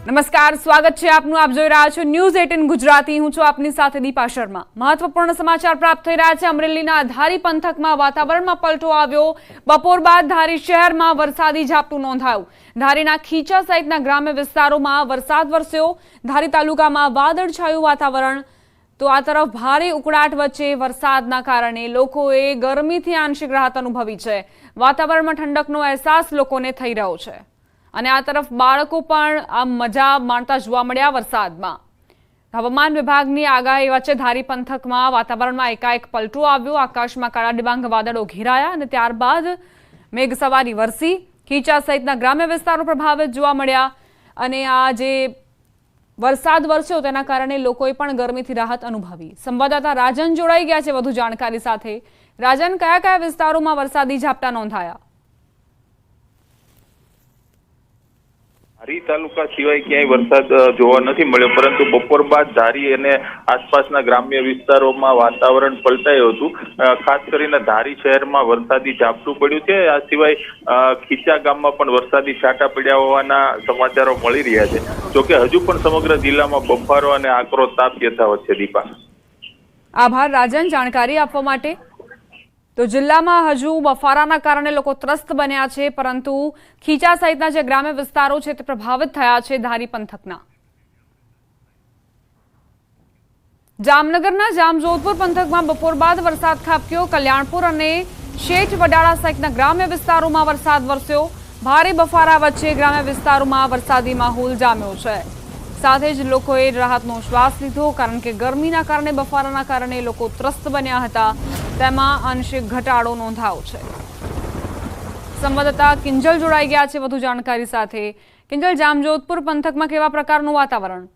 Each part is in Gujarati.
નમસ્કાર, સ્વાગત છે આપનું. આપ જોઈ રહ્યા છો ન્યૂઝ 18 ગુજરાતી. હું છું આપની સાથે દીપા શર્મા. મહત્વપૂર્ણ સમાચાર પ્રાપ્ત થઈ રહ્યા છે. અમરેલીના ધારી પંથકમાં વાતાવરણમાં પલટો આવ્યો. બપોર બાદ ધારી શહેરમાં વરસાદી ઝાપટું નોંધાયું. ધારીના ખીચા સહિતના ગ્રામ્ય વિસ્તારોમાં વરસાદ વરસ્યો. ધારી તાલુકામાં વાદળછાયું વાતાવરણ. તો આ તરફ ભારે ઉકળાટ વચ્ચે વરસાદના કારણે લોકોએ ગરમીથી આંશિક રાહત અનુભવી છે. વાતાવરણમાં ઠંડકનો અહેસાસ લોકોને થઈ રહ્યો છે. અને આ તરફ બાળકો પણ આ મજા માણતા જોવા મળ્યા વરસાદમાં. હવામાન વિભાગની આગાહી વચ્ચે ધારી પંથકમાં વાતાવરણમાં એકાએક પલટો આવ્યો. આકાશમાં કાળા ડિબાંગ વાદળો ઘેરાયા અને ત્યારબાદ મેઘસવારી વરસી. ખીચા સહિતના ગ્રામ્ય વિસ્તારો પ્રભાવિત જોવા મળ્યા. અને આ જે વરસાદ વરસ્યો તેના કારણે લોકોએ પણ ગરમીથી રાહત અનુભવી. સંવાદદાતા રાજન જોડાઈ ગયા છે વધુ જાણકારી સાથે. રાજન, કયા કયા વિસ્તારોમાં વરસાદી ઝાપટા નોંધાયા? ધારી તાલુકા સિવાય ક્યાંય વરસાદ જોવા નથી મળ્યો, પરંતુ બપોર બાદ ધારી અને આસપાસના ગ્રામ્ય વિસ્તારોમાં વાતાવરણ પલટાયું હતું. ખાસ કરીને ધારી શહેરમાં વરસાદી ઝાપટું પડ્યું છે. આ સિવાય ખીચા ગામમાં પણ વરસાદી છાંટા પડ્યા હોવાના સમાચારો મળી રહ્યા છે. જોકે હજુ પણ સમગ્ર જિલ્લામાં બફારો અને આકરો તાપ યથાવત છે. દીપા, આભાર રાજન જાણકારી આપવા માટે. તો જિલ્લામાં હજુ બફારાના કારણે લોકો ત્રસ્ત બન્યા છે, પરંતુ ખીચા સહિતના જે ગ્રામ્ય વિસ્તારો છે તે પ્રભાવિત થયા છે. ધારી પંથકના જામનગરના જામજોધપુર પંથકમાં બપોર બાદ વરસાદ ખાબક્યો. કલ્યાણપુર અને શેઠ વડાળા સહિતના ગ્રામ્ય વિસ્તારોમાં વરસાદ વરસ્યો. ભારે બફારા વચ્ચે ગ્રામ્ય વિસ્તારોમાં વરસાદી માહોલ જામ્યો છે. સાથે જ લોકોએ રાહતનો શ્વાસ લીધો, કારણ કે ગરમીના કારણે બફારાના કારણે લોકો ત્રસ્ત બન્યા હતા. તેમાં આંશિક ઘટાડો નોંધાયો છે. સંવાદદાતા કિંજલ જોડાઈ ગયા છે વધુ જાણકારી સાથે. કિંજલ, જામજોધપુર પંથકમાં કેવા પ્રકારનું વાતાવરણ?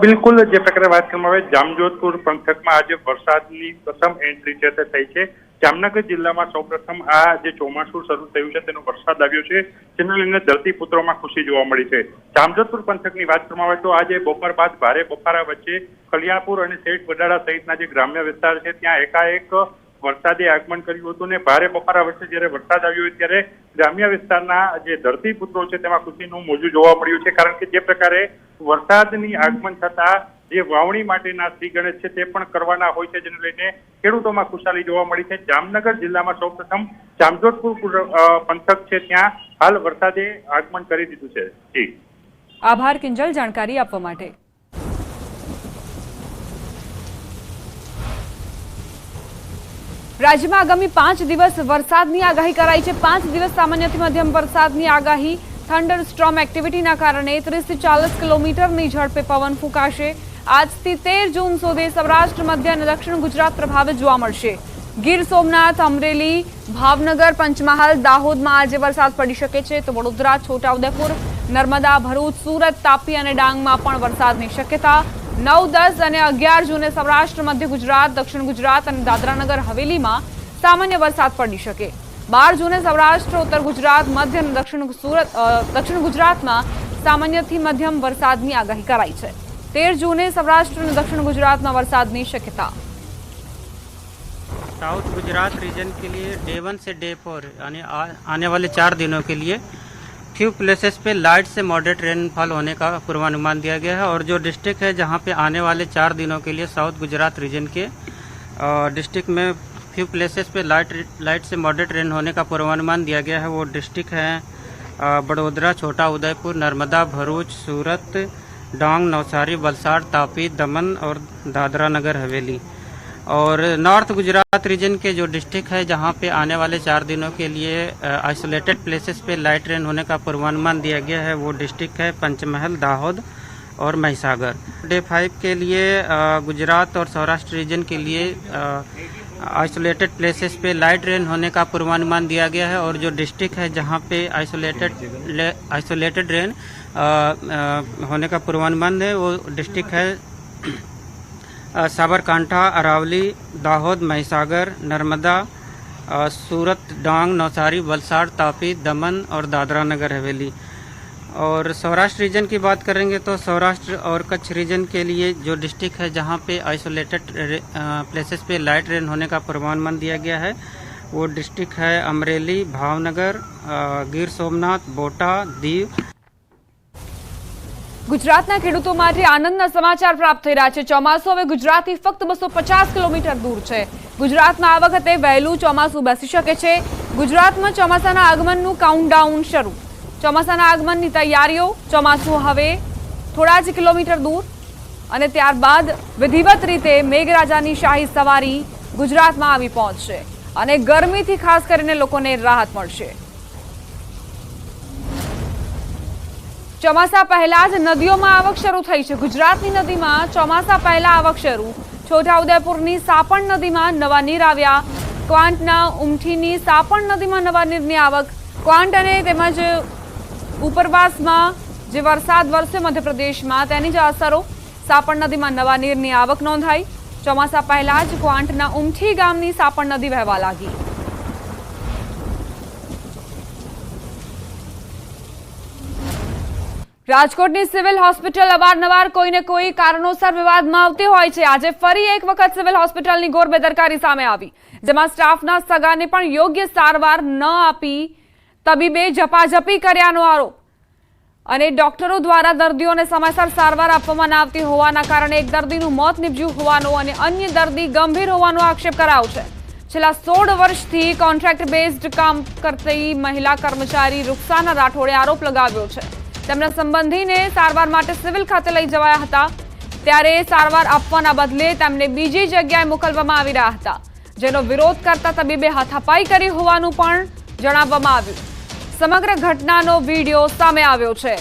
બિલકુલ, જે પ્રકારે વાત કરવામાં આવે, જામજોધપુર પંથકમાં આજે વરસાદની પ્રથમ એન્ટ્રી છે તે થઈ છે. જામનગર જિલ્લામાં સૌપ્રથમ આ જે ચોમાસું શરૂ થયું છે તેનો વરસાદ આવ્યો છે, જેને લઈને ધરતીપુત્રોમાં ખુશી જોવા મળી છે. જામજોધપુર પંથકની વાત કરવામાં આવે તો આજે બપોર બાદ ભારે બફારા વચ્ચે કલ્યાણપુર અને શેઠ વડાળા સહિતના જે ગ્રામ્ય વિસ્તાર છે ત્યાં એકાએક વરસાદે આગમન કર્યું હતું. ને ભારે બફારા વચ્ચે જ્યારે વરસાદ આવ્યો હોય ત્યારે ગ્રામ્ય વિસ્તારના જે ધરતીપુત્રો છે તેમાં ખુશીનું મોજું જોવા મળ્યું છે, કારણ કે જે પ્રકારે વરસાદની આગમન થતા જે વાવણી માટેના શ્રી ગણેશ છે તે પણ કરવાના હોય છે, જેને લઈને ખેડૂતોમાં ખુશાલી જોવા મળી છે. જામનગર જિલ્લામાં સૌપ્રથમ જામજોધપુર પંથક છે ત્યાં હાલ વરસાદે આગમન કરી દીધું છે. જી આભાર કિંજલ જાણકારી આપવા માટે. રાજ્યમાં આગામી 5 દિવસ વરસાદની આગાહી કરાઈ છે. 5 દિવસ સામાન્યથી મધ્યમ વરસાદની આગાહી. થંડર સ્ટ્રોમ એક્ટિવિટીના કારણે 30 થી 40 કિલોમીટરની ઝડપે પવન ફૂંકાશે. આજથી 13 જૂન સુધી સૌરાષ્ટ્ર, મધ્ય અને દક્ષિણ ગુજરાત પ્રભાવિત જોવા મળશે. ગીર સોમનાથ, અમરેલી, ભાવનગર, પંચમહાલ, દાહોદમાં આજે વરસાદ પડી શકે છે. તો વડોદરા, છોટાઉદેપુર, નર્મદા, ભરૂચ, સુરત, તાપી અને ડાંગમાં પણ વરસાદની શક્યતા. 9, 10 અને 11 જૂને સૌરાષ્ટ્ર, મધ્ય ગુજરાત, દક્ષિણ ગુજરાત અને દાદરાનગર હવેલીમાં સામાન્ય વરસાદ પડી શકે. 12 જૂને સૌરાષ્ટ્ર, ઉત્તર ગુજરાત, મધ્ય અને દક્ષિણ ગુજરાતમાં સામાન્યથી મધ્યમ વરસાદની આગાહી કરાઈ છે. 13 જૂને સૌરાષ્ટ્ર અને દક્ષિણ ગુજરાતમાં વરસાદની शक्यता. साउथ गुजरात रीजन के लिए डे 1 से डे 4 यानी आने वाले 4 दिनों के लिए फ्यू प्लेसेस पे लाइट से मॉडरेट रेनफॉल होने का पूर्वानुमान दिया गया है. और जो डिस्ट्रिक्ट है जहां पे आने वाले 4 दिनों के लिए साउथ गुजरात रीजन के डिस्ट्रिक्ट में फ्यू प्लेसेस पे लाइट से मॉडरेट रेन होने का पूर्वानुमान दिया गया है. वो डिस्ट्रिक्ट हैं बड़ोदरा, छोटा उदयपुर, नर्मदा, भरूच, सूरत, डांग, नवसारी, वलसाड़, तापी, दमन और दादरा नगर हवेली. और नॉर्थ गुजरात रीजन के जो डिस्ट्रिक्ट है जहां पे आने वाले 4 दिनों के लिए आइसोलेटेड प्लेसेस पे लाइट रेन होने का पूर्वानुमान दिया गया है. वो डिस्ट्रिक्ट है पंचमहल, दाहोद और महिसागर. डे 5 के लिए गुजरात और सौराष्ट्र रीजन के लिए आइसोलेटेड प्लेसेस पे लाइट रेन होने का पूर्वानुमान दिया गया है. और जो डिस्ट्रिक्ट है जहां पे आइसोलेटेड रेन होने का पूर्वानुमान है वो डिस्ट्रिक्ट है साबरकांठा, अरावली, दाहोद, महिसागर, नर्मदा, सूरत, डांग, नवसारी, वलसाड़, तापी, दमन और दादरा नगर हवेली. और सौराष्ट्र रीजन की बात करेंगे तो सौराष्ट्र और कच्छ रीजन के लिए जो डिस्ट्रिक्ट है जहां पे आइसोलेटेड प्लेसेस पे लाइट रेन होने का पूर्वानुमान दिया गया है वो डिस्ट्रिक्ट है अमरेली, भावनगर, गिर सोमनाथ, बोटा, दीव. ગુજરાતના ખેડૂતો માટે આનંદના સમાચાર પ્રાપ્ત થઈ રહ્યા છે। ચોમાસું હવે ગુજરાતથી ફક્ત 250 કિલોમીટર દૂર છે। ગુજરાતમાં આ વખતે વહેલું ચોમાસું બેસી શકે છે। ગુજરાતમાં ચોમાસાના આગમનનું કાઉન્ટડાઉન શરૂ। ચોમાસાના આગમનની તૈયારીઓ। ચોમાસું હવે થોડા જ કિલોમીટર દૂર અને ત્યારબાદ વિધિવત રીતે મેઘરાજાની શાહી સવારી ગુજરાતમાં આવી પહોંચશે અને ગરમીથી ખાસ કરીને લોકોને રાહત મળશે। ચોમાસા પહેલા જ નદીઓમાં આવક શરૂ થઈ છે। ગુજરાતની નદીમાં ચોમાસા પહેલા આવક શરૂ। છોટાઉદેપુરની સાપણ નદીમાં નવા નીર આવ્યા। ક્વાંટના ઉમઠીની સાપણ નદીમાં નવા નીરની આવક। ક્વાંટ અને તેમજ ઉપરવાસમાં જે વરસાદ વરસ્યો મધ્યપ્રદેશમાં તેની જ અસરો। સાપણ નદીમાં નવા નીરની આવક નોંધાઈ। ચોમાસા પહેલા જ ક્વાંટના ઉમઠી ગામની સાપણ નદી વહેવા લાગી। રાજકોટની સિવિલ હોસ્પિટલ અવારનવાર કોઈને કોઈ કારણોસર વિવાદમાં આવતી હોય છે। આજે ફરી એક વખત સિવિલ હોસ્પિટલની ઘોર બેદરકારી સામે આવી, જેમાં સ્ટાફના સગાને પણ યોગ્ય સારવાર ન આપી તબીબે ઝપાઝપી કર્યાનો આરોપ અને ડોક્ટરો દ્વારા દર્દીઓને સમયસર સારવાર આપવામાં ન આવતી હોવાના કારણે એક દર્દીનું મોત નીપજ્યું હોવાનો અને અન્ય દર્દી ગંભીર હોવાનો આક્ષેપ કરાયો છે। છેલ્લા 16 વર્ષથી કોન્ટ્રાક્ટ બેઝડ કામ કરતી મહિલા કર્મચારી રૂકસાના રાઠોડે આરોપ લગાવ્યો છે। તેમના સંબંધીને સારવાર માટે સિવિલ ખાતે લઈ જવાયા હતા, ત્યારે સારવાર આપવાના બદલે તેમને બીજી જગ્યાએ મોકલવામાં આવી રહ્યા હતા, જેનો વિરોધ કરતા તબીબે હાથાપાઈ કરી હોવાનું પણ જણાવવામાં આવ્યું। સમગ્ર ઘટનાનો વિડીયો સામે આવ્યો છે।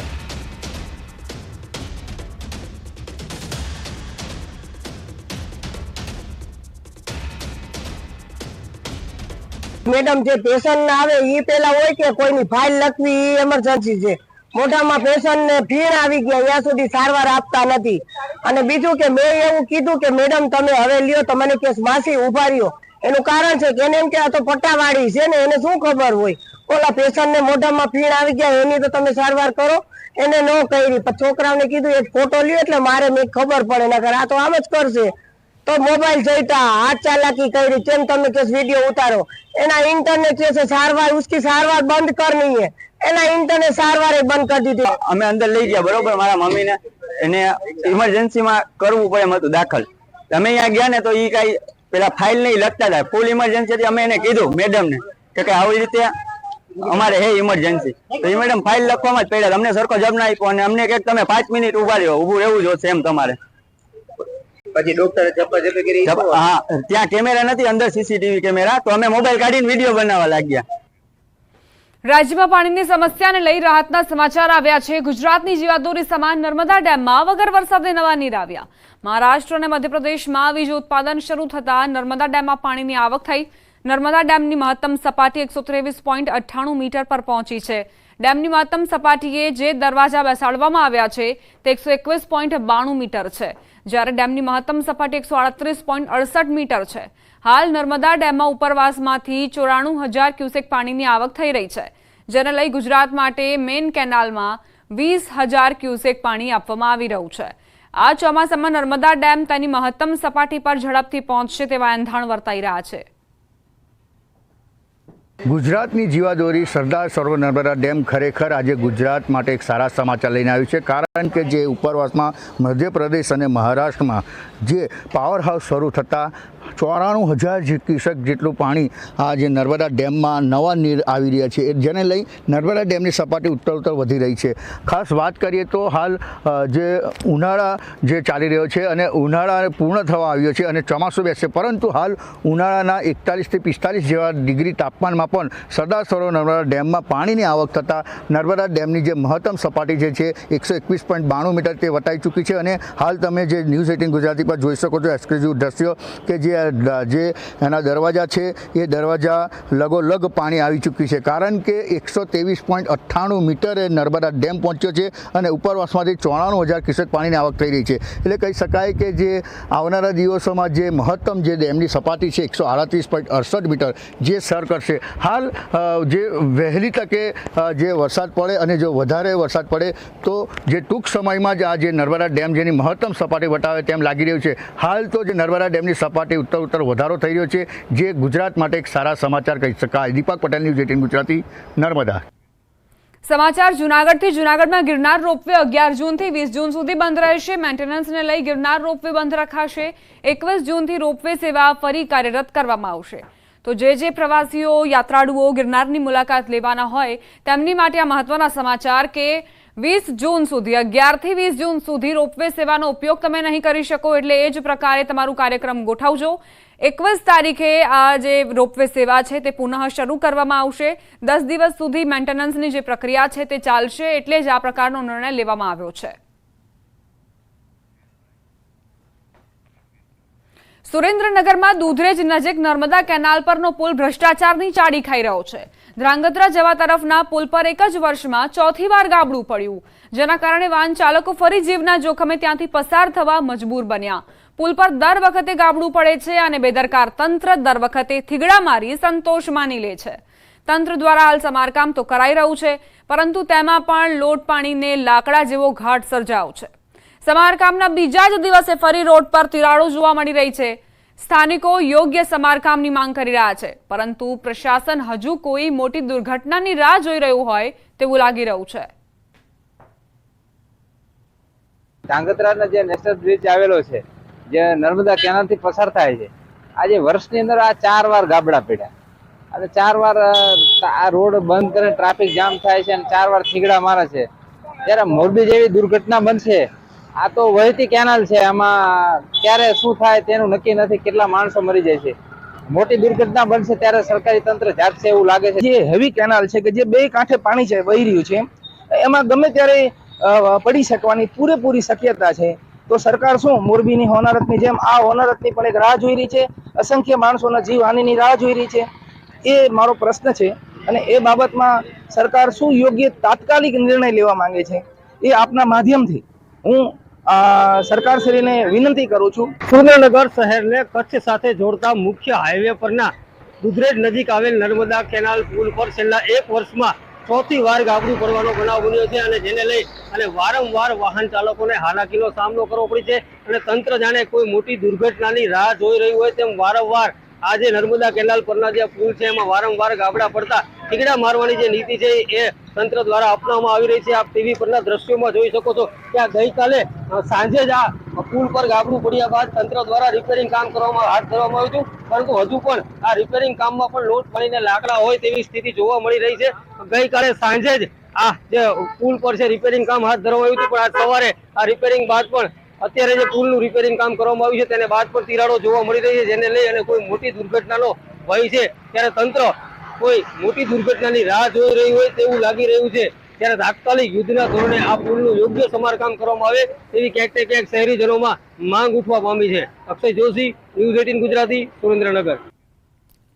મેડમ જે પેશન્ટ આવે એ પેલા હોય કે કોઈની ફાઇલ લખવી એ એમરજન્સી છે। મોઢામાં પેશન્ટ ને ભીણ આવી ગયા ત્યાં સુધી સારવાર આપતા નથી। અને બીજું કે મેં એવું કીધું કે મેડમ તમે હવે લ્યો તો મને કે માસી ઉભા રહ્યો। એનું કારણ છે કે એને એમ કે આ તો પટ્ટાવાળી છે ને એને શું ખબર હોય। ઓલા પેશન્ટ ને મોઢામાં ભીણ આવી ગયા એની તો તમે સારવાર કરો, એને ન કરી। પણ છોકરાઓને કીધું એક ફોટો લ્યો એટલે મારે મેં ખબર પડે, નકર આ તો આમ જ કરશે। તો મોબાઈલ જોઈતા હાથ ચાલાકી કરી, કેમ તમે કે વિડીયો ઉતારો। એના ઇન્ટરનેટ છે સારવાર उसकी સારવાર બંધ કરनी है, એના ઇન્ટરનેટ સારવાર બંધ કરી દીધી। અમે અંદર લઈ ગયા બરોબર, મારા મમ્મીને એને ઇમરજન્સીમાં કરવું પડે એમ હતું દાખલ। અમે અહીંયા ગયા ને તો એ કઈ પેલા ફાઇલ નહીં લખતા હતા, ફૂલ ઇમરજન્સી હતી। અમે એને કીધું મેડમને કે આવી રીતે અમારે હે ઇમરજન્સી, તો એ મેડમ ફાઇલ લખવામાં જ પડ્યા। અમને સરખો જવાબ ના આપ્યો અને અમને કે તમે 5 મિનિટ ઉભા રહ્યો, ઊભું રહેવું જોશે એમ તમારે। પછી ડોક્ટરે ઝપાઝપી કરી? હા, ત્યાં કેમેરા નથી, અંદર સીસીટીવી કેમેરા, તો અમે મોબાઈલ કાઢીને વિડીયો બનાવવા લાગ્યા। રાજ્યમાં પાણીની સમસ્યાને લઈ રાહતના સમાચાર આવ્યા છે। ગુજરાતની જીવાદોરી સમાન નર્મદા ડેમમાં વગર વરસાદે નવા નીર આવ્યા। મહારાષ્ટ્ર અને મધ્યપ્રદેશમાં વીજ ઉત્પાદન શરૂ થતા નર્મદા ડેમમાં પાણીની આવક થઈ। નર્મદા ડેમની મહત્તમ સપાટી 123.98 મીટર પર પહોંચી છે। ડેમની મહત્તમ સપાટીએ જે દરવાજા બેસાડવામાં આવ્યા છે તે 121.92 મીટર છે, જ્યારે ડેમની મહત્તમ સપાટી 138.68 મીટર છે। હાલ નર્મદા ડેમમાં ઉપરવાસમાંથી 94,000 ક્યુસેક પાણીની આવક થઈ રહી છે, જેને લઈ ગુજરાત માટે મેઇન કેનાલમાં 20,000 ક્યુસેક પાણી આપવામાં આવી રહ્યું છે। આ ચોમાસામાં નર્મદા ડેમ તેની મહત્તમ સપાટી પર ઝડપથી પહોંચશે તેવા એંધાણ વર્તાઈ રહ્યા છે। ગુજરાતની જીવાદોરી સરદાર સરોવર નર્મદા ડેમ ખરેખર આજે ગુજરાત માટે એક સારા સમાચાર લઈને આવ્યું છે, કારણ કે જે ઉપરવાસમાં મધ્યપ્રદેશ અને મહારાષ્ટ્રમાં જે પાવર હાઉસ શરૂ થતાં 94,000 ક્યુસેક જેટલું પાણી આ જે નર્મદા ડેમમાં નવા નીર આવી રહ્યા છે, જેને લઈ નર્મદા ડેમની સપાટી ઉત્તરોત્તર વધી રહી છે। ખાસ વાત કરીએ તો હાલ જે ઉનાળા જે ચાલી રહ્યો છે અને ઉનાળા પૂર્ણ થવા આવ્યો છે અને ચોમાસું બેસશે, પરંતુ હાલ ઉનાળાના 41 થી 45 જેવા ડિગ્રી તાપમાનમાં પણ સરદાર સરોવર નર્મદા ડેમમાં પાણીની આવક થતાં નર્મદા ડેમની જે મહત્તમ સપાટી જે છે 121.92 મીટર તે વટાઈ ચૂકી છે। અને હાલ તમે જે ન્યૂઝ 18 ગુજરાતી પર જોઈ શકો છો એક્સક્લુઝિવ દ્રશ્યો કે જે એના દરવાજા છે એ દરવાજા લગોલગ પાણી આવી ચૂકી છે, કારણ કે 123.98 મીટરે નર્મદા ડેમ પહોંચ્યો છે અને ઉપરવાસમાંથી 94,000 ક્યુસેક પાણીની આવક થઈ રહી છે। એટલે કહી શકાય કે જે આવનારા દિવસોમાં જે મહત્તમ જે ડેમની સપાટી છે 138.68 મીટર જે સર કરશે। હાલ જે વહેલી તકે જે વરસાદ પડે અને જો વધારે વરસાદ પડે તો જે ટૂંક સમયમાં જ આ જે નર્મદા ડેમ જેની મહત્તમ સપાટી વટાવે તેમ લાગી રહ્યું છે। હાલ તો જે નર્મદા ડેમની સપાટી ઉત્તર વધારો થઈ રહ્યો છે, જે ગુજરાત માટે એક સારા સમાચાર કહી શકાય। દીપક પટેલ, ન્યૂઝ 18 ગુજરાતી, નર્મદા। સમાચાર જૂનાગઢથી જૂનાગઢમાં ગિરનાર રોપવે 11 જૂનથી 20 જૂન સુધી બંધ રહેશે। મેન્ટેનન્સને લઈ ગિરનાર રોપવે બંધ રખાશે। 21 જૂનથી રોપવે સેવા ફરી કાર્યરત કરવામાં આવશે। તો જે પ્રવાસીઓ યાત્રાળુઓ ગિરનારની મુલાકાત લેવાના હોય તેમની માટે આ મહત્વના સમાચાર કે 20 જૂન સુધી 11 થી 20 જૂન સુધી રોપવે સેવાનો ઉપયોગ તમે નહીં કરી શકો, એટલે એ જ પ્રકારે તમારું કાર્યક્રમ ગોઠવજો। 21 તારીખે આ જે રોપવે સેવા છે તે પુનઃ શરૂ કરવામાં આવશે। 10 દિવસ સુધી મેન્ટેનન્સની જે પ્રક્રિયા છે તે ચાલશે, એટલે જ આ પ્રકારનો નિર્ણય લેવામાં આવ્યો છે। સુરેન્દ્રનગરમાં દૂધરેજ નજીક નર્મદા કેનાલ પરનો પુલ ભ્રષ્ટાચારની ચાડી ખાઈ રહ્યો છે। ધ્રાંગધ્રા જવા તરફના પુલ પર એક જ વર્ષમાં 4થી વાર ગાબડું પડ્યું, જેના કારણે વાહન ચાલકો ફરી જીવના જોખમે ત્યાંથી પસાર થવા મજબૂર બન્યા। પુલ પર દર વખતે ગાબડું પડે છે અને બેદરકાર તંત્ર દર વખતે થીગડા મારી સંતોષ માની લે છે। તંત્ર દ્વારા હાલ સમારકામ તો કરાઈ રહ્યું છે, પરંતુ તેમાં પણ લોટ પાણીને લાકડા જેવો ઘાટ સર્જાયો છે। સમારકામના બીજા જ દિવસે ફરી રોડ પર તિરાડો જોવા મળી રહી છે। સ્થાનિકો યોગ્ય સમારકામની માંગ કરી રહ્યા છે, પરંતુ પ્રશાસન હજુ કોઈ મોટી દુર્ઘટનાની રાહ જોઈ રહ્યું હોય તેવું લાગી રહ્યું છે। ધ્રાંગધ્રાનો જે નેશનલ બ્રિજ આવેલો છે, જે નર્મદા કેનાલ થી પસાર થાય છે, આજે વર્ષની અંદર આ 4 વાર ગાબડા પડ્યા અને 4 વાર આ રોડ બંધ કરીને ટ્રાફિક જામ થાય છે અને 4 વાર થીગડા મારે છે। ત્યારે મોરબી જેવી દુર્ઘટના બનશે, આ તો વહેતી કેનાલ છે, આમાં ક્યારે શું થાય તેનું નક્કી નથી, કેટલા માણસો મરી જાય છે। મોટી દુર્ઘટના બનશે ત્યારે સરકારી તંત્ર જાગશે એવું લાગે છે। જે હેવી કેનાલ છે કે જે બે કાંઠે પાણી છે વહી રહ્યું છે, એમાં ગમે ત્યારે પડી શકવાની પૂરેપૂરી શક્યતા છે। તો સરકાર શું મોરબીની હોનારતની જેમ આ હોનારતની પણ એક રાહ જોઈ રહી છે, અસંખ્ય માણસોના જીવહાનિની રાહ જોઈ રહી છે। એ મારો પ્રશ્ન છે અને એ બાબતમાં સરકાર શું યોગ્ય તાત્કાલિક નિર્ણય લેવા માંગે છે એ આપના માધ્યમથી હું સરકારશ્રીને વિનંતી કરું છું। સુરેન્દ્રનગર શહેરને કચ્છ સાથે જોડતા મુખ્ય હાઈવે પરના દૂધરેજ નજીક આવેલ નર્મદા કેનાલ પુલ પર છેલ્લા 1 વર્ષમાં 4થી વાર ગાબડું પડવાનો બનાવ બન્યો છે અને જેને લઈ અને વારંવાર વાહન ચાલકોને હાલાકીનો સામનો કરવો પડે છે અને તંત્ર જાણે કોઈ મોટી દુર્ઘટનાની રાહ જોઈ રહ્યું હોય તેમ વારંવાર આજે નર્મદા કેનાલ પરના જે પુલ છે એમાં વારંવાર ગાબડા પડતા થીગડા મારવાની જે નીતિ છે એ તંત્ર દ્વારા અપનાવવામાં આવી રહી છે। આપ ટીવી પરના દ્રશ્યોમાં જોઈ શકો છો કે આ ગઈકાલે સાંજે જ આ પુલ પર ગાબડું પડ્યા બાદ તંત્ર દ્વારા રિપેરિંગ કામ હાથ ધરવામાં આવ્યું હતું, પરંતુ હજુ પણ આ રિપેરિંગ કામમાં પણ લોટ પાણીને લાકડા હોય તેવી સ્થિતિ જોવા મળી રહી છે। ગઈકાલે સાંજે જ આ જે પુલ પર છે રિપેરિંગ કામ હાથ ધરવામાં આવ્યું હતું, પણ આજ સવારે આ રિપેરિંગ બાદ પણ અત્યારે જે પુલનું રિપેરિંગ કામ કરવામાં આવ્યું છે તેને બાદ પણ તિરાડો જોવા મળી રહી છે, જેને લઈ અને કોઈ મોટી દુર્ઘટનાનો ભય છે। ત્યારે તંત્ર કોઈ મોટી દુર્ઘટનાની રાહ જોઈ રહ્યું હોય તેવું લાગી રહ્યું છે। ત્યારે તાત્કાલિક યુદ્ધના ધોરણે આ પુલનું યોગ્ય સમારકામ કરવામાં આવે તેવી ક્યાંક ને ક્યાંક શહેરીજનોમાં માંગ ઉઠવા પામી છે। અક્ષય જોશી, ન્યૂઝ 18 ગુજરાતી, સુરેન્દ્રનગર।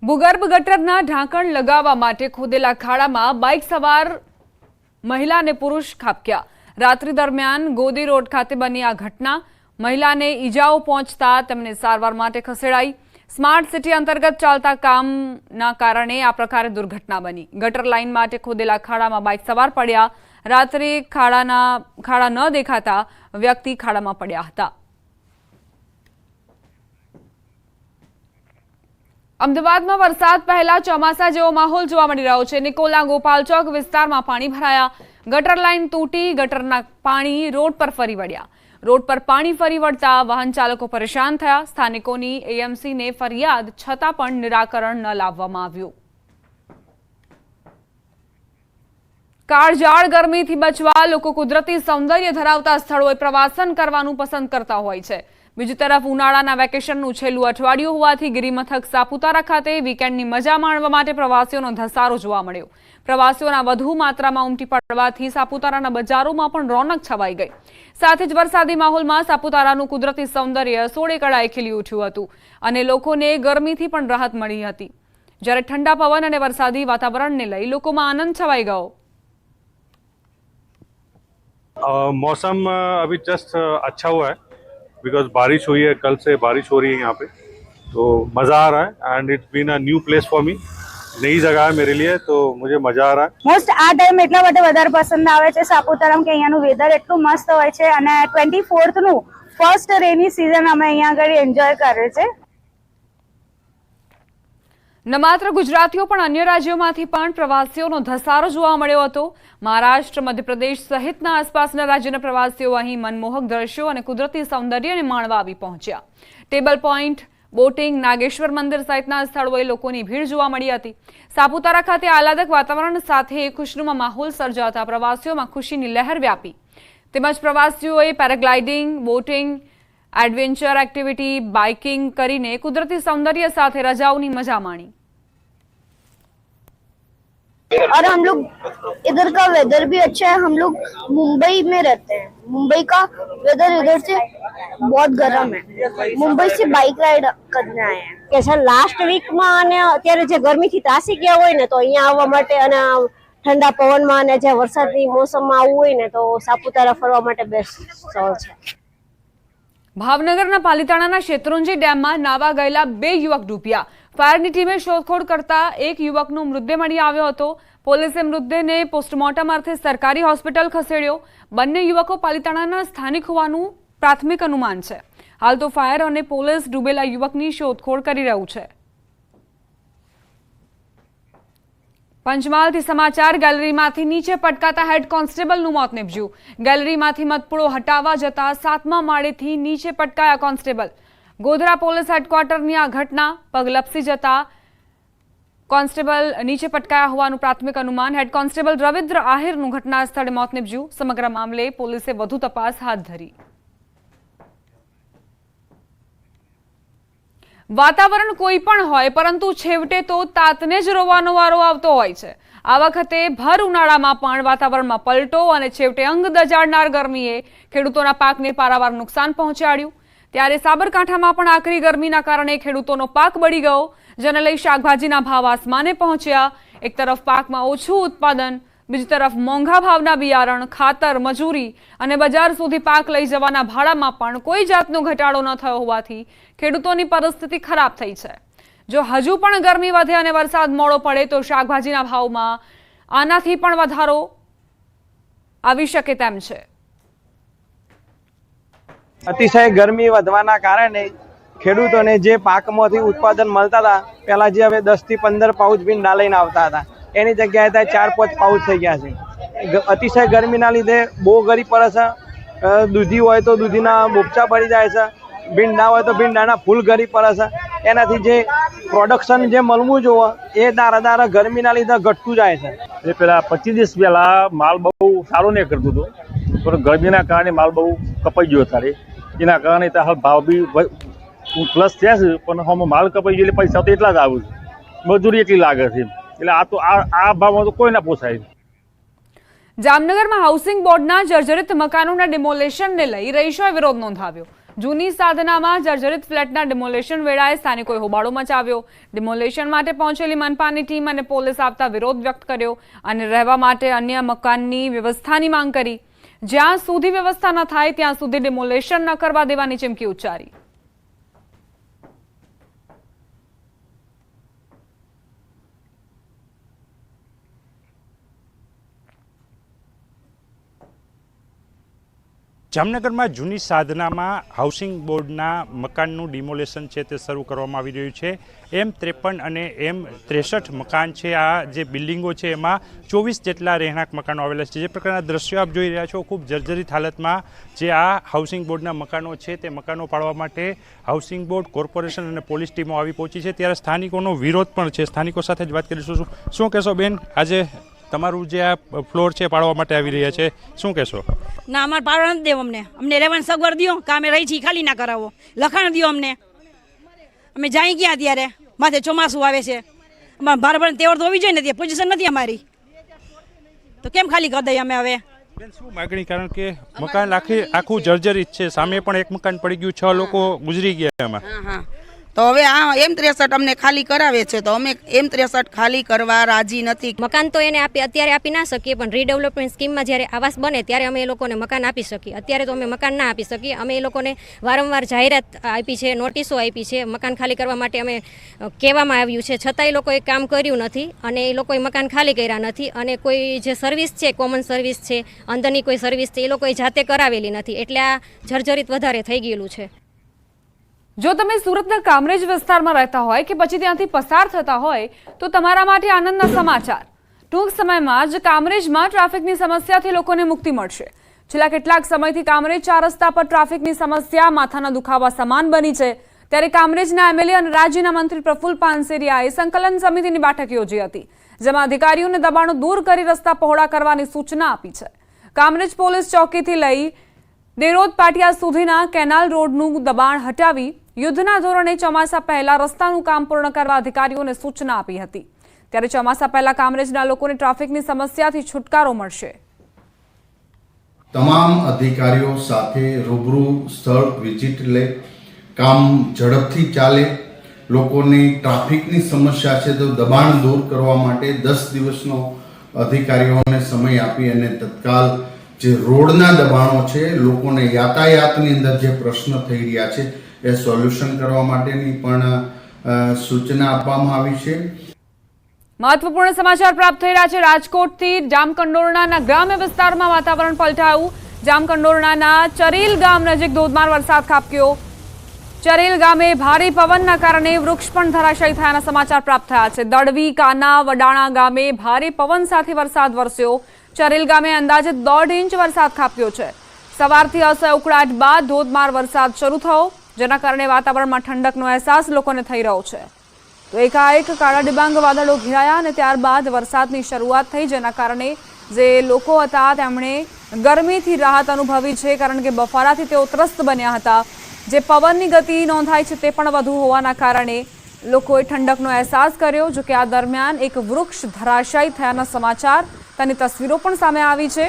ભૂગર્ભ ગટરના ઢાંકણ લગાવવા માટે ખોદેલા ખાડામાં બાઇક સવાર મહિલા અને પુરુષ ખાબક્યા। રાત્રિ દરમિયાન ગોદી રોડ ખાતે બની આ ઘટના। મહિલાને ઈજાઓ પહોંચતા તેમને સારવાર માટે ખસેડાઈ। સ્માર્ટ સિટી અંતર્ગત ચાલતા કામના કારણે આ પ્રકારે દુર્ઘટના બની। ગટર લાઇન માટે ખોદેલા ખાડામાં બાઇક સવાર પડ્યા। રાત્રે ખાડા ન દેખાતા વ્યક્તિ ખાડામાં પડ્યા હતા। અમદાવાદમાં વરસાદ પહેલા ચોમાસા જેવો માહોલ જોવા મળી રહ્યો છે। નિકોલના ગોપાલ ચોક વિસ્તારમાં પાણી ભરાયા। ગટર લાઇન તૂટી, ગટરના પાણી રોડ પર ફરી વળ્યા। રોડ પર પાણી ફરી વળતા વાહન ચાલકો પરેશાન થયા। સ્થાનિકોની એએમસીને ફરિયાદ છતાં પણ નિરાકરણ ન લાવવામાં આવ્યું। કાળઝાળ ગરમીથી બચવા લોકો કુદરતી સૌંદર્ય ધરાવતા સ્થળોએ પ્રવાસન કરવાનું પસંદ કરતા હોય છે। બીજી તરફ ઉનાળાના વેકેશનનું છેલ્લું અઠવાડિયું હોવાથી ગિરિમથક સાપુતારા ખાતે વીકેન્ડની મજા માણવા માટે પ્રવાસીઓનો ધસારો જોવા મળ્યો। પ્રવાસીઓના વધુ માત્રામાં ઉમટી પડવાથી સાપુતારાના બજારોમાં પણ રોનક છવાઈ ગઈ। સાથે જ વરસાદી માહોલમાં સાપુતારાનું કુદરતી સૌંદર્ય સોળે કળાએ ખીલી ઉઠ્યું હતું અને લોકોને ગરમીથી પણ રાહત મળી હતી, જ્યારે ઠંડા પવન અને વરસાદી વાતાવરણને લઈ લોકોમાં આનંદ છવાઈ ગયો। मौसम अभी जस्ट अच्छा हुआ है बिकॉज बारिश हुई है, कल से बारिश हो रही है यहाँ पे, तो मज़ा आ रहा है and it's been a new place for me, नई जगह है मेरे लिए, तो मुझे मजा आ रहा है। મોસ્ટ આ ટાઈમ એટલા માટે વધારે પસંદ આવે છે સાપુતારામાં કે અહીંયાનું વેધર એટલું મસ્ત હોય છે અને 24th નું ફર્સ્ટ રેની સીઝન અમે અહીંયા આગળ એન્જોય કરે છે। ન માત્ર ગુજરાતીઓ પણ અન્ય રાજ્યોમાંથી પણ પ્રવાસીઓનો ધસારો જોવા મળ્યો હતો। મહારાષ્ટ્ર, મધ્યપ્રદેશ સહિતના આસપાસના રાજ્યના પ્રવાસીઓ અહીં મનમોહક દ્રશ્યો અને કુદરતી સૌંદર્યને માણવા આવી પહોંચ્યા। ટેબલ પોઈન્ટ, બોટિંગ, નાગેશ્વર મંદિર સહિતના સ્થળોએ લોકોની ભીડ જોવા મળી હતી। સાપુતારા ખાતે આહલાદક વાતાવરણ સાથે ખુશનુમા માહોલ સર્જાતા પ્રવાસીઓમાં ખુશીની લહેર વ્યાપી। તેમજ પ્રવાસીઓએ paragliding, boating, adventure activity, biking કરીને કુદરતી સૌંદર્ય સાથે રજાઓની મજા માણી। और हम लोग इधर का वेदर भी अच्छा है। हम लोग मुंबई में रहते हैं। मुंबई का वेदर इधर से बहुत गर्म है। मुंबई से बाइक राइड करने आए हैं કે સર લાસ્ટ વીકમાં અને અત્યારે જે ગરમીથી ત્રાસી ગયા હોય ને તો અહીંયા આવવા માટે અને ઠંડા પવનમાં અને જે વરસાદની મોસમમાં આવવું હોય ને તો સાપુતારા ફરવા માટે બેસ્ટ સ્થળ છે। ભાવનગરના પાલિતાણાના શેત્રુંજી ડેમમાં નાવા ગયેલા 2 યુવક ડૂબ્યા। ફાયરની ટીમે શોધખોળ કરતા એક યુવકનો મૃતદેહ મળી આવ્યો હતો। પોલીસે મૃતદેહને પોસ્ટમોર્ટમ અર્થે સરકારી હોસ્પિટલ ખસેડ્યો। બંને યુવકો પાલિતાણાના સ્થાનિક હોવાનું પ્રાથમિક અનુમાન છે। હાલ તો ફાયર અને પોલીસ ડૂબેલા યુવકની શોધખોળ કરી રહ્યું છે। પંચમહાલથી સમાચાર। ગેલેરીમાંથી નીચે પટકાતા હેડ કોન્સ્ટેબલનું મોત નીપજ્યું। ગેલેરીમાંથી મતપુડો હટાવવા જતા 7મા માળેથી નીચે પટકાયા કોન્સ્ટેબલ। ગોધરા પોલીસ હેડક્વાર્ટરની આ ઘટના પગ લપસી જતા કોન્સ્ટેબલ નીચે પટકાયા હોવાનું પ્રાથમિક અનુમાન। હેડ કોન્સ્ટેબલ રવિન્દ્ર આહિરનું ઘટના સ્થળે મોત નીપજ્યું। સમગ્ર મામલે પોલીસે વધુ તપાસ હાથ ધરી। વાતાવરણ કોઈ પણ હોય પરંતુ છેવટે તો તાતને જ રોવાનો વારો આવતો હોય છે। આ વખતે ભર ઉનાળામાં પણ વાતાવરણમાં પલટો અને છેવટે અંગ દજાડનાર ગરમીએ ખેડૂતોના પાકને પારાવાર નુકસાન પહોંચાડ્યું। ત્યારે સાબરકાંઠામાં પણ આકરી ગરમીના કારણે ખેડૂતોનો પાક બળી ગયો, જેને લઈ શાકભાજીના ભાવ આસમાને પહોંચ્યા। એક તરફ પાકમાં ઓછું ઉત્પાદન, બીજી તરફ મોંઘા ભાવના બિયારણ, ખાતર, મજૂરી અને બજાર સુધી પાક લઈ જવાના ભાડામાં પણ કોઈ જાતનો ઘટાડો ન થયો હોવાથી ખેડૂતોની પરિસ્થિતિ ખરાબ થઈ છે। જો હજુ પણ ગરમી વધે અને વરસાદ મોડો પડે તો શાકભાજીના ભાવમાં આનાથી પણ વધારો આવી શકે તેમ છે। અતિશય ગરમી વધવાના કારણે ખેડૂતોને જે પાકમાંથી ઉત્પાદન મળતા હતા, પહેલા જે હવે 10 થી 15 પાઉચ ભીંડા લઈને આવતા હતા, એની જગ્યાએ 4-5 પાઉચ થઈ ગયા છે। અતિશય ગરમીના લીધે બહુ ગરીબ પડે છે। દૂધી હોય તો દૂધીના બોપચા પડી જાય છે, ભીંડા હોય તો ભીંડાના ફૂલ ગરી પડે છે। એનાથી જે પ્રોડક્શન જે મળવું જોઈએ એ દારા ગરમીના લીધે ઘટતું જાય છે। એ પેલા 25 દિવસ પહેલા માલ બહુ સારો નહીં કરતું હતું, પણ ગરમીના કારણે માલ બહુ કપાઈ ગયો ત્યારે, એના કારણે હાલ ભાવ બી પ્લસ થયા છે, પણ હમ માલ કપાઈ ગયો એટલે પૈસા તો એટલા જ આવે છે, મજૂરી એટલી લાગે છે, એટલે આ ભાવમાં તો કોઈ ના પોસાય। જામનગરમાં હાઉસિંગ બોર્ડના જર્જરિત મકાનોના ડિમોલેશનને લઈ રહીશોએ વિરોધ નોંધાવ્યો। જૂની સાધનામાં જર્જરિત ફ્લેટના ડિમોલેશન વેળાએ સ્થાનિકોએ હોબાળો મચાવ્યો। ડિમોલેશન માટે પહોંચેલી મનપાની ટીમ અને પોલીસ આવતા વિરોધ વ્યક્ત કર્યો અને રહેવા માટે અન્ય મકાનની વ્યવસ્થાની માંગ કરી। જ્યાં સુધી વ્યવસ્થા ન થાય ત્યાં સુધી ડિમોલેશન ન કરવા દેવાની ચીમકી ઉચ્ચારી। જામનગરમાં જૂની સાધનામાં હાઉસિંગ બોર્ડના મકાનનું ડિમોલેશન છે તે શરૂ કરવામાં આવી રહ્યું છે। M53 અને M63 મકાન છે, આ જે બિલ્ડિંગો છે એમાં 24 જેટલા રહેણાંક મકાનો આવેલા છે। જે પ્રકારના દ્રશ્યો આપ જોઈ રહ્યા છો, ખૂબ જર્જરિત હાલતમાં જે આ હાઉસિંગ બોર્ડના મકાનો છે તે મકાનો પાડવા માટે હાઉસિંગ બોર્ડ, કોર્પોરેશન અને પોલીસ ટીમો આવી પહોંચી છે। ત્યારે સ્થાનિકોનો વિરોધ પણ છે। સ્થાનિકો સાથે જ વાત કરીશું। શું કહેશો બેન, આજે તમારું જે આ ફ્લોર છે પાડવા માટે આવી રહ્યા છે, શું કહેશો? ના, અમારે પાડવા નથી દેવો, અમને રહેવાની સગવડ દો, કે અમે રહી છીએ ખાલી ના કરાવો, લખાણ દો અમને, અમે જાય ક્યાં ત્યારે, માથે ચોમાસું આવે છે, અમારે ભાડે તેવડ તો હોવી જોઈએ ને, પોઝિશન નથી અમારી, તો કેમ ખાલી કરી દઈએ અમે હવે? શું માગણી? કારણ કે મકાન આખું જર્જરિત છે, સામે પણ એક મકાન પડી ગયું, 6 લોકો ગુજરી ગયા એમાં। હા, તો હવે આ M63 અમને ખાલી કરાવે છે, તો અમે M63 ખાલી કરવા રાજી નથી। મકાન તો એને અત્યારે આપી ના શકીએ, પણ રીડેવલપમેન્ટ સ્કીમમાં જ્યારે આવાસ બને ત્યારે અમે એ લોકોને મકાન આપી શકીએ। અત્યારે તો અમે મકાન ના આપી શકીએ। અમે એ લોકોને વારંવાર જાહેરાત આપી છે, નોટિસો આપી છે, મકાન ખાલી કરવા માટે અમે કહેવામાં આવ્યું છે, છતાં એ લોકોએ કામ કર્યું નથી અને એ લોકોએ મકાન ખાલી કર્યા નથી। અને કોઈ જે સર્વિસ છે, કોમન સર્વિસ છે, અંદરની કોઈ સર્વિસ છે, એ લોકોએ જાતે કરાવેલી નથી, એટલે આ જર્જરિત વધારે થઈ ગયેલું છે। જો તમે સુરતના કામરેજ વિસ્તારમાં રહેતા હોય કે પછી ત્યાંથી પસાર થતા હોય તો તમારા માટે આનંદના સમાચાર। ટૂંક સમયમાં જ કામરેજમાં ટ્રાફિકની સમસ્યાથી લોકોને મુક્તિ મળશે। છેલ્લા કેટલાક સમયથી કામરેજ 4 રસ્તા પર ટ્રાફિકની સમસ્યા માથાના દુખાવા સમાન બની છે। ત્યારે કામરેજના એમએલએ અને રાજ્યના મંત્રી પ્રફુલ્લ પાનસેરિયાએ સંકલન સમિતિની બેઠક યોજી હતી, જેમાં અધિકારીઓને દબાણો દૂર કરી રસ્તા પહોળા કરવાની સૂચના આપી છે। કામરેજ પોલીસ ચોકીથી લઈ દેરોદ પાટિયા સુધીના કેનાલ રોડનું દબાણ હટાવી યુદ્ધના ધોરણે ચોમાસા પહેલા રસ્તાનું કામ પૂર્ણ કરવા અધિકારીઓને સૂચના આપી હતી। ત્યારે ચોમાસા પહેલા કામરેજના લોકોને ટ્રાફિકની સમસ્યાથી છુટકારો મળશે। તમામ અધિકારીઓ સાથે રૂબરૂ સ્થળ વિઝિટ લે, કામ ઝડપથી ચાલે, લોકોની ટ્રાફિકની સમસ્યા છે તો દબાણ દૂર કરવા માટે 10 દિવસનો અધિકારીઓને સમય આપી અને તત્કાલ જે રોડના દબાણો છે, લોકોને યાતાયાતની અંદર જે પ્રશ્ન થઈ રહ્યા છે એ સોલ્યુશન કરવા માટેની પણ સૂચના આપવામાં આવી છે। મહત્વપૂર્ણ સમાચાર પ્રાપ્ત થઈ રહ્યા છે રાજકોટથી। જામકંડોરણાના ગ્રામ્ય વિસ્તારમાં વાતાવરણ પલટાયું। જામકંડોરણાના ચરેલ ગામ નજીક ધોધમાર વરસાદ ખાબક્યો। ચરેલ ગામે ભારે પવનના કારણે વૃક્ષ પણ ધરાશાયી થયાના સમાચાર પ્રાપ્ત થયા છે। દડવી, કાના, વડાણા ગામે ભારે પવન સાથે વરસાદ વરસ્યો। ચરેલ ગામે અંદાજે 1.5 ઇંચ વરસાદ ખાબક્યો છે। સવારથી અસહ્ય ઉકળાટ બાદ ધોધમાર વરસાદ શરૂ થયો, જેના કારણે વાતાવરણમાં ઠંડકનો અહેસાસ લોકોને થઈ રહ્યો છે। તો એકાએક કાળા ડિબાંગ વાદળો ઘેરાયા અને ત્યારબાદ વરસાદની શરૂઆત થઈ, જેના કારણે જે લોકો હતા તેમણે ગરમીથી રાહત અનુભવી છે, કારણ કે બફારાથી તેઓ ત્રસ્ત બન્યા હતા। જે પવનની ગતિ નોંધાઈ છે તે પણ વધુ હોવાના કારણે લોકોએ ઠંડકનો અહેસાસ કર્યો। જો કે આ દરમિયાન એક વૃક્ષ ધરાશાયી થયાના સમાચાર, તેની તસવીરો પણ સામે આવી છે।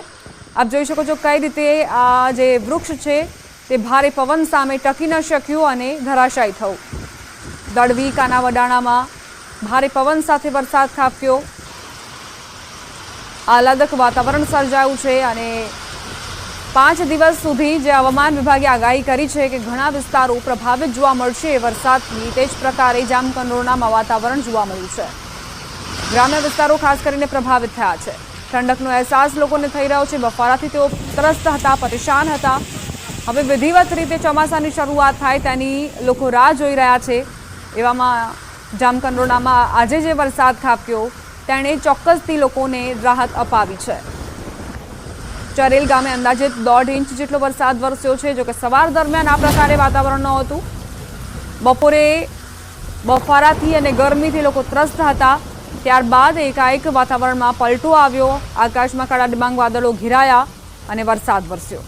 આપ જોઈ શકો છો કઈ રીતે આ જે વૃક્ષ છે તે ભારે પવન સામે ટકી ન શક્યું અને ધરાશાયી થયું। દડવી, કાના, વડાણામાં ભારે પવન સાથે વરસાદ ખાબક્યો। આહલાદક વાતાવરણ સર્જાયું છે અને 5 દિવસ સુધી જે હવામાન વિભાગે આગાહી કરી છે કે ઘણા વિસ્તારો પ્રભાવિત જોવા મળશે વરસાદથી, તે જ પ્રકારે જામકંડોરણામાં વાતાવરણ જોવા મળ્યું છે। ગ્રામ્ય વિસ્તારો ખાસ કરીને પ્રભાવિત થયા છે। ઠંડકનો અહેસાસ લોકોને થઈ રહ્યો છે। બફારાથી તેઓ ત્રસ્ત હતા, પરેશાન હતા। હવે વિધિવત રીતે ચોમાસાની શરૂઆત થાય તેની લોકો રાહ જોઈ રહ્યા છે। એવામાં જામકંડોરણામાં આજે જે વરસાદ ખાબક્યો તેણે ચોક્કસથી લોકોને રાહત અપાવી છે। ચરેલ ગામે અંદાજે 1.5 ઇંચ જેટલો વરસાદ વરસ્યો છે। જોકે સવાર દરમિયાન આ પ્રકારે વાતાવરણ નહોતું। બપોરે બફારાથી અને ગરમીથી લોકો ત્રસ્ત હતા, ત્યારબાદ એકાએક વાતાવરણમાં પલટો આવ્યો। આકાશમાં કાળા ડિબાંગ વાદળો ઘેરાયા અને વરસાદ વરસ્યો।